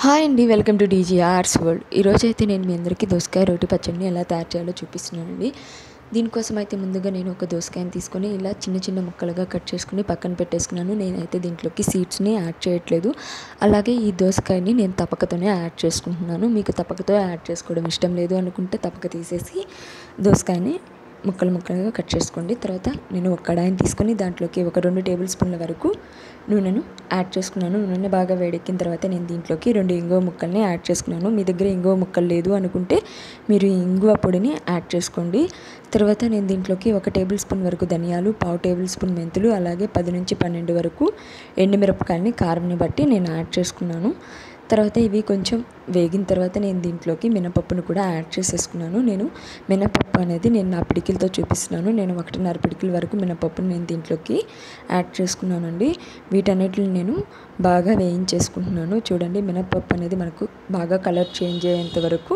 Hi అండి, welcome to డీజీఆర్స్ world. ఈరోజైతే నేను మీ అందరికీ దోసకాయ రోటి పచ్చడిని ఎలా తయారు చేయాలో చూపిస్తున్నానండి. దీనికోసం అయితే ముందుగా నేను ఒక దోసకాయని తీసుకొని ఇలా చిన్న చిన్న ముక్కలుగా కట్ చేసుకుని పక్కన పెట్టేసుకున్నాను. నేనైతే దీంట్లోకి సీడ్స్ని యాడ్ చేయట్లేదు. అలాగే ఈ దోసకాయని నేను తపకతోనే యాడ్ చేసుకుంటున్నాను. మీకు తపకతో యాడ్ చేసుకోవడం ఇష్టం లేదు అనుకుంటే తపక తీసేసి దోసకాయని ముక్కలుగా కట్ చేసుకోండి. తర్వాత నేను ఒక కడాయిని తీసుకొని దాంట్లోకి ఒక 2 టేబుల్ స్పూన్ల వరకు నూనెను యాడ్ చేసుకున్నాను. నూనె బాగా వేడెక్కిన తర్వాత నేను దీంట్లోకి 2 ఇంగువ ముక్కల్ని యాడ్ చేసుకున్నాను. మీ దగ్గర ఇంగువ ముక్కలు లేదు అనుకుంటే మీరు ఇంగువ పొడిని యాడ్ చేసుకోండి. తర్వాత నేను దీంట్లోకి 1 టేబుల్ స్పూన్ వరకు ధనియాలు, 1/2 టేబుల్ స్పూన్ మెంతులు, అలాగే 10 నుంచి 12 వరకు ఎండుమిరపకాయలని కారంని బట్టి నేను యాడ్ చేసుకున్నాను. తర్వాత ఇవి కొంచెం వేగిన తర్వాత నేను దీంట్లోకి మినపప్పును కూడా యాడ్ చేసేసుకున్నాను. నేను మినపప్పు అనేది నా పిడికిలతో చూపిస్తున్నాను. నేను 1.5 పిడికిల వరకు మినపప్పును నేను దీంట్లోకి యాడ్ చేసుకున్నానండి. వీటన్నిటిని నేను బాగా వేయించేసుకుంటున్నాను. చూడండి, మినపప్పు అనేది మనకు బాగా కలర్ చేంజ్ అయ్యేంత వరకు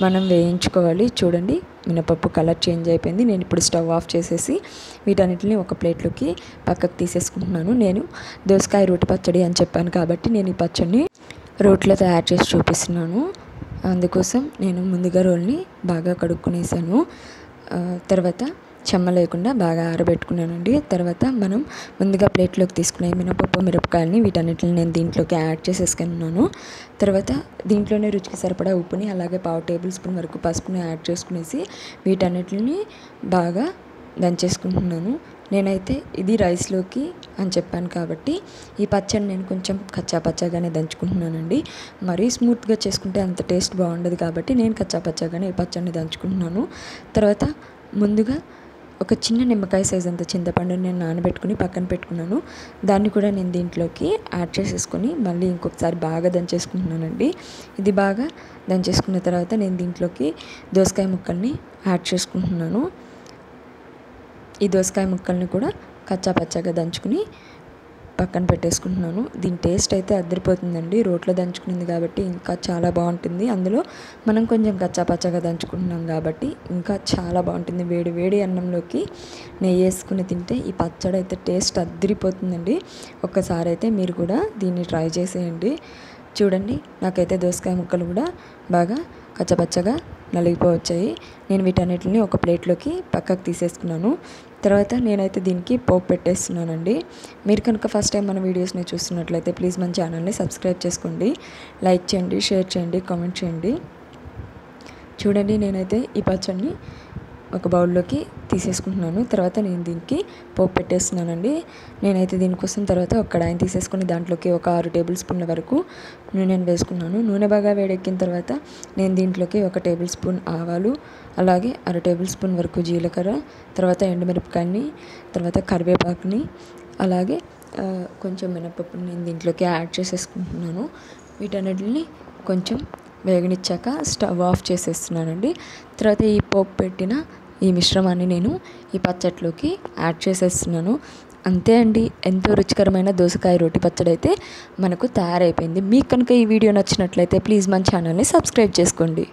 మనం వేయించుకోవాలి. చూడండి, మినపప్పు కలర్ చేంజ్ అయిపోయింది. నేను ఇప్పుడు స్టవ్ ఆఫ్ చేసేసి వీటన్నిటిని ఒక ప్లేట్లోకి పక్కకు తీసేసుకుంటున్నాను. నేను దోసకాయ రోటి పచ్చడి అని చెప్పాను కాబట్టి నేను ఈ పచ్చడిని రోట్లో తయారు చేసి చూపిస్తున్నాను. అందుకోసం నేను ముందుగా రోల్ని బాగా కడుక్కునేసాను. తర్వాత చెమ్మ లేకుండా బాగా ఆరబెట్టుకున్నానండి. తర్వాత మనం ముందుగా ప్లేట్లోకి తీసుకునే మినపప్పు, మిరపకాయలని వీటన్నిటిని నేను దీంట్లోకి యాడ్ చేసేసుకున్నాను. తర్వాత దీంట్లోనే రుచికి సరిపడా ఉప్పుని, అలాగే 1/2 టేబుల్ స్పూన్ వరకు పసుపుని యాడ్ చేసుకునేసి వీటన్నిటిని బాగా దంచేసుకుంటున్నాను. నేనైతే ఇది రైస్లోకి అని చెప్పాను కాబట్టి ఈ పచ్చడి నేను కొంచెం కచ్చాపచ్చాగానే దంచుకుంటున్నానండి. మరీ స్మూత్గా చేసుకుంటే అంత టేస్ట్ బాగుండదు కాబట్టి నేను కచ్చాపచ్చాగానే ఈ పచ్చడిని దంచుకుంటున్నాను. తర్వాత ముందుగా ఒక చిన్న నిమ్మకాయ సైజ్ అంత చింతపండుని నేను నానబెట్టుకుని పక్కన పెట్టుకున్నాను. దాన్ని కూడా నేను దీంట్లోకి యాడ్ చేసేసుకొని మళ్ళీ ఇంకొకసారి బాగా దంచేసుకుంటున్నానండి. ఇది బాగా దంచేసుకున్న తర్వాత నేను దీంట్లోకి దోసకాయ ముక్కల్ని యాడ్ చేసుకుంటున్నాను. ఈ దోసకాయ ముక్కల్ని కూడా కచ్చాపచ్చాగా దంచుకుని పక్కన పెట్టేసుకుంటున్నాను. దీని టేస్ట్ అయితే అదిరిపోతుందండి. రోట్లో దంచుకునింది కాబట్టి ఇంకా చాలా బాగుంటుంది. అందులో మనం కొంచెం కచ్చాపచ్చాగా దంచుకుంటున్నాం కాబట్టి ఇంకా చాలా బాగుంటుంది. వేడి వేడి అన్నంలోకి నెయ్యి వేసుకుని తింటే ఈ పచ్చడి అయితే టేస్ట్ అదిరిపోతుందండి. ఒక్కసారి అయితే మీరు కూడా దీన్ని ట్రై చేసేయండి. చూడండి, నాకైతే దోసకాయ ముక్కలు కూడా బాగా కచ్చపచ్చగా నలిగిపోవచ్చాయి. నేను వీటన్నిటిని ఒక ప్లేట్లోకి పక్కకు తీసేసుకున్నాను. తర్వాత నేనైతే దీనికి పోపు పెట్టేస్తున్నానండి. మీరు కనుక ఫస్ట్ టైం మన వీడియోస్ని చూస్తున్నట్లయితే ప్లీజ్ మన ఛానల్ని సబ్స్క్రైబ్ చేసుకోండి, లైక్ చేయండి, షేర్ చేయండి, కామెంట్ చేయండి. చూడండి, నేనైతే ఈ పచ్చడిని ఒక బౌల్లోకి తీసేసుకుంటున్నాను. తర్వాత నేను దీనికి పోపు పెట్టేస్తున్నానండి. నేనైతే దీనికోసం తర్వాత ఒక కడాయిని తీసేసుకొని దాంట్లోకి ఒక 6 టేబుల్ స్పూన్ల వరకు నూనెను వేసుకున్నాను. నూనె బాగా వేడెక్కిన తర్వాత నేను దీంట్లోకి 1 టేబుల్ స్పూన్ ఆవాలు, అలాగే 1/2 టేబుల్ స్పూన్ వరకు జీలకర్ర, తర్వాత ఎండుమిరపకాయని, తర్వాత కరివేపాకుని, అలాగే కొంచెం మినపప్పుని నేను దీంట్లోకి యాడ్ చేసేసుకుంటున్నాను. వీటన్నిటిని కొంచెం వేగనిచ్చాక స్టవ్ ఆఫ్ చేసేస్తున్నానండి. తర్వాత ఈ పోపు పెట్టిన ఈ మిశ్రమాన్ని నేను ఈ పచ్చట్లోకి యాడ్ చేసేస్తున్నాను. అంతే అండి, ఎంతో రుచికరమైన దోసకాయ రోటి పచ్చడి అయితే మనకు తయారైపోయింది. మీకు కనుక ఈ వీడియో నచ్చినట్లయితే ప్లీజ్ మన ఛానల్ని సబ్స్క్రైబ్ చేసుకోండి.